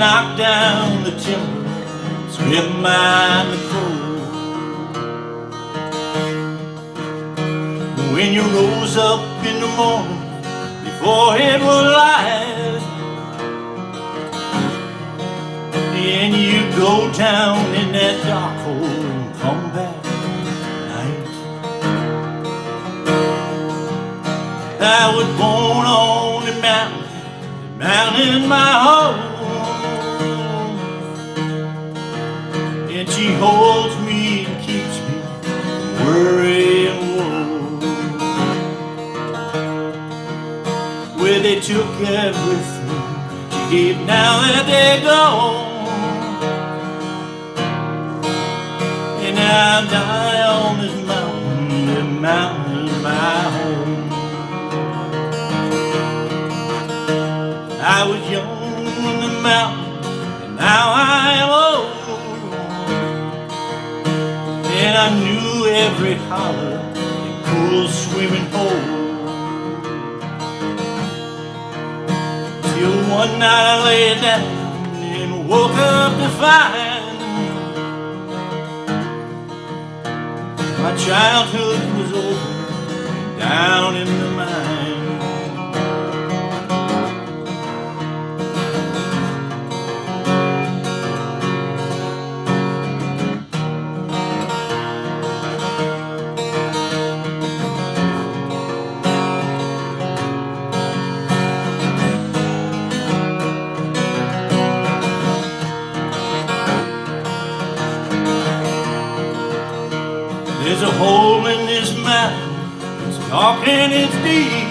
knock down the timber, strip mine the coal. When you rose up in the morning before it was light, and you go down in that dark hole and come back at night. I was born on the mountain my home, and she holds me and keeps me from worry and woe. Where they took everything she gave, now that they're gone, and I die on this mountain is my home. I was young on the mountain, and now I am old, and I knew every holler and cool swimming hole. Till one night I lay down and woke up to find my childhood was over and down in the mine. There's a hole in this mountain, it's dark and it's deep.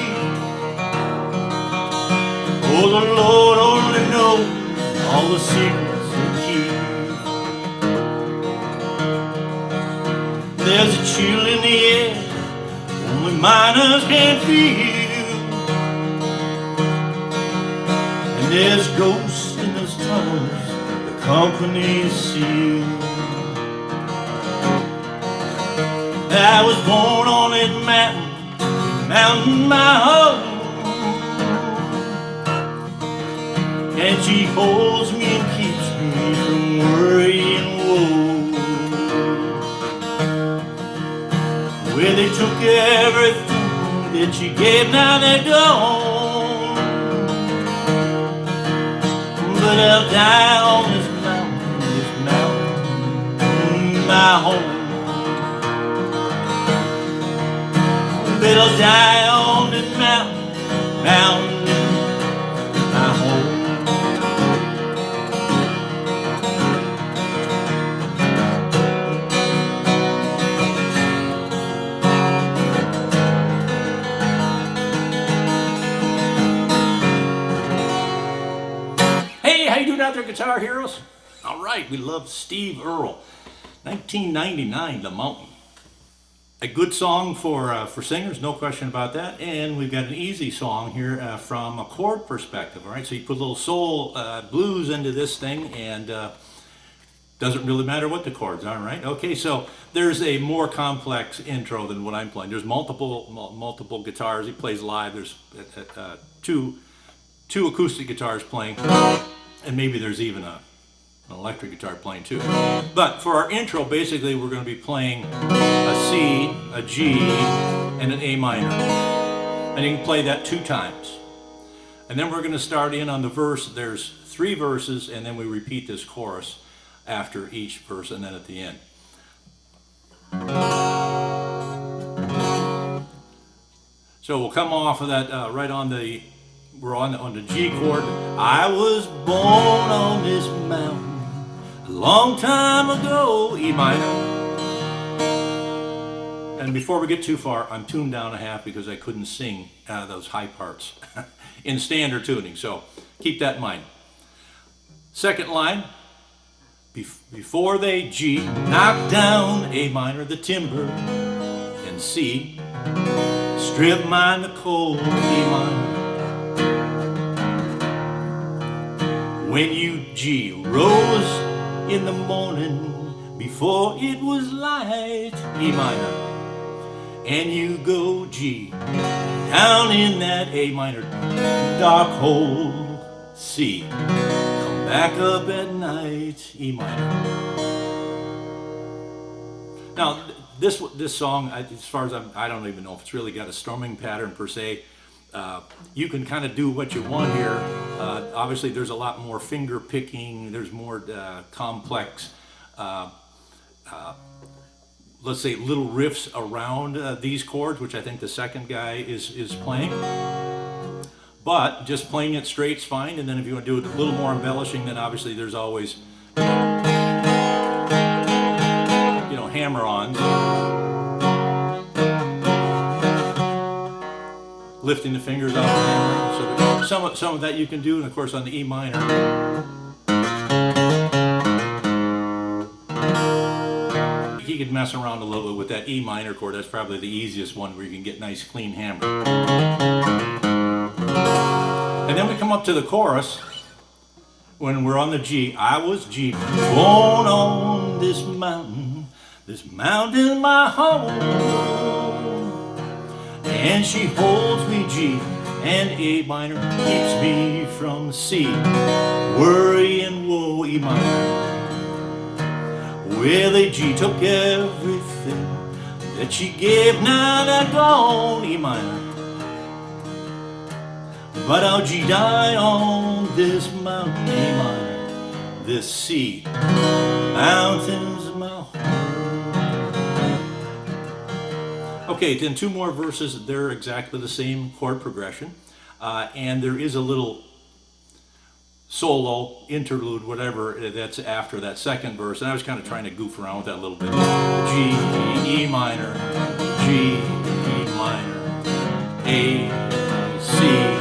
Oh, the Lord only knows all the secrets it keeps. There's a chill in the air, only miners can feel. And there's ghosts in those tunnels the companies seal. I was born on that mountain my home, and she holds me and keeps me from worry and woe. Where they took everything that she gave, now they're gone, but I'll die on this mountain, my home. But I'll die on this mountain, my home. Hey, how you doing out there, Guitar Heroes? All right, we love Steve Earl, 1999, The Mountain. A good song for singers, no question about that. And we've got an easy song here from a chord perspective. All right, so you put a little soul blues into this thing, and doesn't really matter what the chords are. Right? Okay, so there's a more complex intro than what I'm playing. There's multiple guitars. He plays live. There's two acoustic guitars playing, and maybe there's even an electric guitar playing too. But for our intro, basically we're going to be playing a C, a G, and an A minor. And you can play that 2 times. And then we're going to start in on the verse. There's 3 verses, and then we repeat this chorus after each verse and then at the end. So we'll come off of that right on the, we're on the G chord. I was born on this mountain a long time ago, E minor. And before we get too far, I'm tuned down a half because I couldn't sing those high parts in standard tuning, so keep that in mind. Second line, before they G, knock down A minor, the timber, and C, strip mine the coal, E minor. When you G rose in the morning before it was light, E minor, and you go G down in that A minor dark hole, C, come back up at night, E minor. Now, this song, as far as I don't even know if it's really got a strumming pattern per se. You can kind of do what you want here. Obviously, there's a lot more finger picking. There's more complex, let's say, little riffs around these chords, which I think the second guy is playing. But just playing it straight's fine. And then if you want to do a little more embellishing, then obviously there's always, hammer-ons. Lifting the fingers off the hammer. So some of that you can do, and of course on the E minor. You could mess around a little bit with that E minor chord. That's probably the easiest one where you can get nice clean hammer. And then we come up to the chorus when we're on the G. I was G, born on this mountain my home. And she holds me G, and A minor keeps me from C. Worry and woe, E minor. Well, the G took everything that she gave, now they're gone, E minor. But I'll G die on this mountain, E minor. This C, mountains of my home. Okay, then two more verses. They're exactly the same chord progression, and there is a little solo, interlude, whatever, that's after that second verse. And I was kind of trying to goof around with that a little bit. G, E minor, G, E minor, A, C.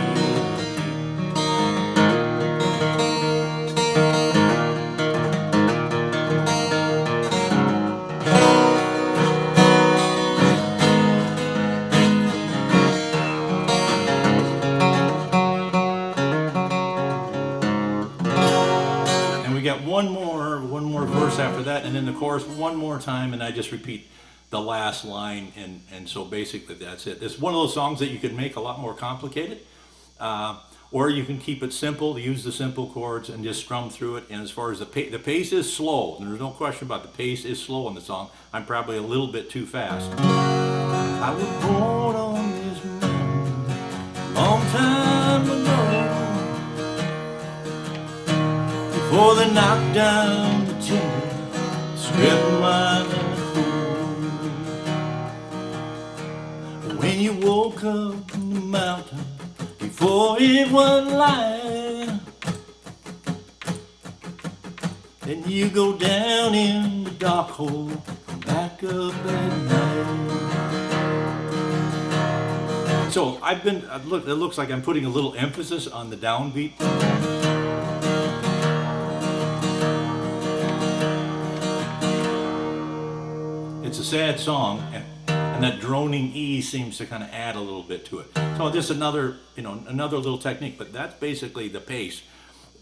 We got one more verse after that, and then the chorus one more time, and I just repeat the last line, and so basically that's it. It's one of those songs that you could make a lot more complicated, or you can keep it simple, use the simple chords and just strum through it. And as far as the pace is slow. There's no question about the pace is slow in the song. I'm probably a little bit too fast. I was born on this mountain long time ago. Before they knocked down the timber, stripped my home. When you woke up in the mountain, before it was light, then you go down in the dark hole, come back up at night. So it looks like I'm putting a little emphasis on the downbeat. It's a sad song, and that droning E seems to kind of add a little bit to it. So just another little technique, but that's basically the pace.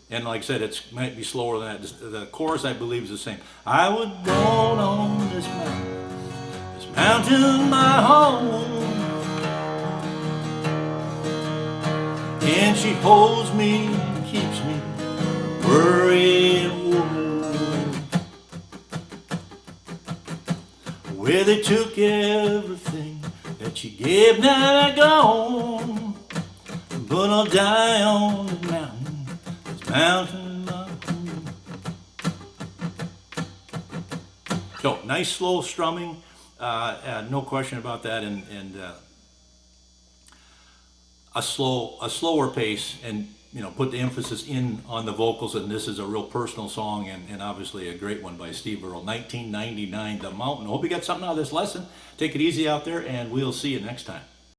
And like I said, it might be slower than that. The chorus, I believe, is the same. I was born on this mountain my home, and she holds me and keeps me worrying woe. Where they took everything that she gave, now they're gone. But I'll die on the mountain, this mountain mountain. So nice slow strumming, no question about that, and a slower pace, and put the emphasis in on the vocals. And this is a real personal song, and obviously a great one by Steve Earl. 1999, The Mountain. Hope you got something out of this lesson. Take it easy out there, and we'll see you next time.